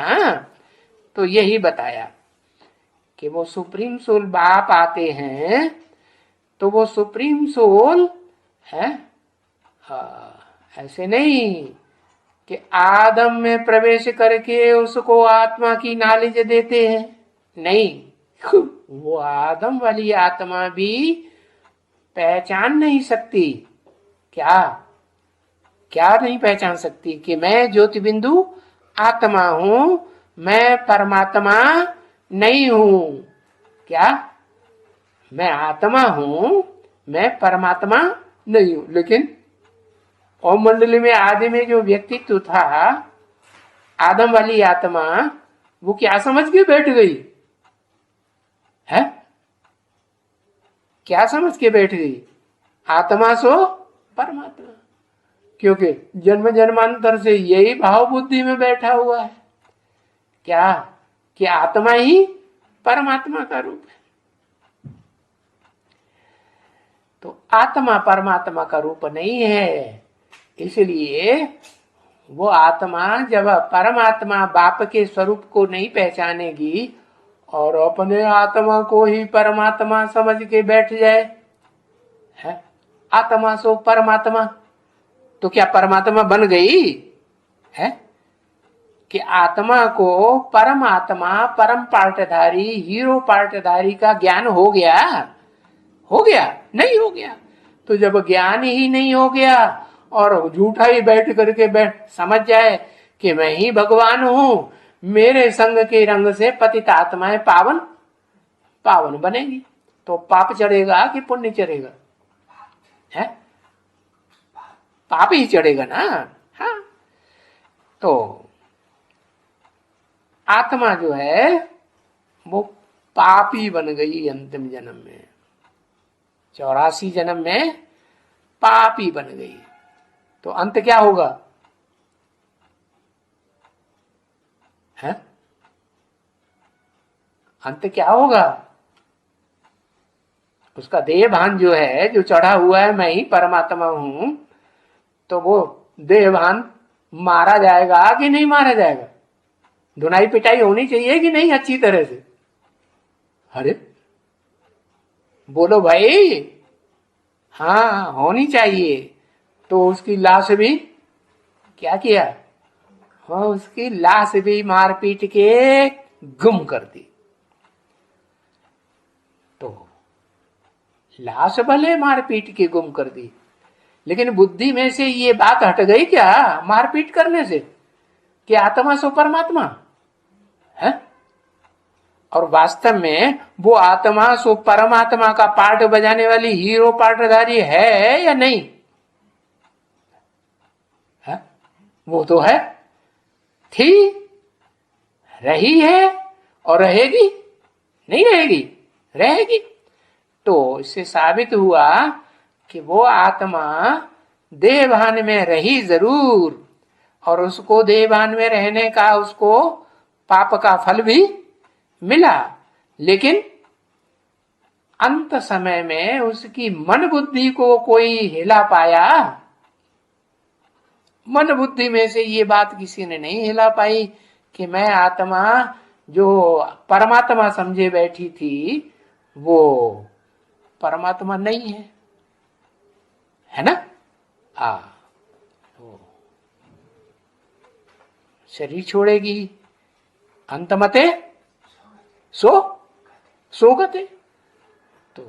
हाँ, तो यही बताया कि वो सुप्रीम सोल बाप आते हैं तो वो सुप्रीम सोल है। हाँ, ऐसे नहीं कि आदम में प्रवेश करके उसको आत्मा की नॉलेज देते हैं, नहीं। वो आदम वाली आत्मा भी पहचान नहीं सकती। क्या क्या नहीं पहचान सकती? कि मैं ज्योति बिंदु आत्मा हूं, मैं परमात्मा नहीं हूं। क्या? मैं आत्मा हूं, मैं परमात्मा नहीं हूं। लेकिन ओम मंडली में आदि में जो व्यक्तित्व था, आदम वाली आत्मा, वो क्या समझ के बैठ गई है? क्या समझ के बैठ गई? आत्मा सो परमात्मा। क्योंकि जन्म जन्मांतर से यही भाव बुद्धि में बैठा हुआ है। क्या? कि आत्मा ही परमात्मा का रूप है। तो आत्मा परमात्मा का रूप नहीं है। इसलिए वो आत्मा जब परमात्मा बाप के स्वरूप को नहीं पहचानेगी और अपने आत्मा को ही परमात्मा समझ के बैठ जाए, है आत्मा सो परमात्मा, तो क्या परमात्मा बन गई है? कि आत्मा को परमात्मा, परम पार्टधारी, हीरो पार्टधारी का ज्ञान हो गया? हो गया? नहीं हो गया। तो जब ज्ञान ही नहीं हो गया और झूठा ही बैठ करके समझ जाए कि मैं ही भगवान हूं, मेरे संग के रंग से पतित आत्माएं पावन पावन बनेगी, तो पाप चढ़ेगा कि पुण्य चढ़ेगा? है पाप ही चढ़ेगा ना। हाँ, तो आत्मा जो है वो पापी बन गई अंतिम जन्म में, 84 जन्म में पापी बन गई। तो अंत क्या होगा? है अंत क्या होगा? उसका देह भान जो है, जो चढ़ा हुआ है मैं ही परमात्मा हूं, तो वो देह भान मारा जाएगा कि नहीं मारा जाएगा? धुनाई पिटाई होनी चाहिए कि नहीं अच्छी तरह से? अरे बोलो भाई। हाँ, होनी चाहिए। तो उसकी लाश भी क्या किया? हाँ, उसकी लाश भी मार पीट के गुम कर दी। तो लाश भले मार पीट के गुम कर दी, लेकिन बुद्धि में से ये बात हट गई क्या मारपीट करने से, कि आत्मा सो परमात्मा है? और वास्तव में वो आत्मा सो परमात्मा का पार्ट बजाने वाली हीरो पार्टधारी है या नहीं है? वो तो है, थी, रही है और रहेगी। नहीं रहेगी? रहेगी। तो इससे साबित हुआ कि वो आत्मा देहभान में रही जरूर, और उसको देहभान में रहने का उसको पाप का फल भी मिला, लेकिन अंत समय में उसकी मन बुद्धि को कोई हिला पाया? मन बुद्धि में से ये बात किसी ने नहीं हिला पाई कि मैं आत्मा जो परमात्मा समझे बैठी थी वो परमात्मा नहीं है, है ना? तो शरीर छोड़ेगी, अंतमते सो सोगते। तो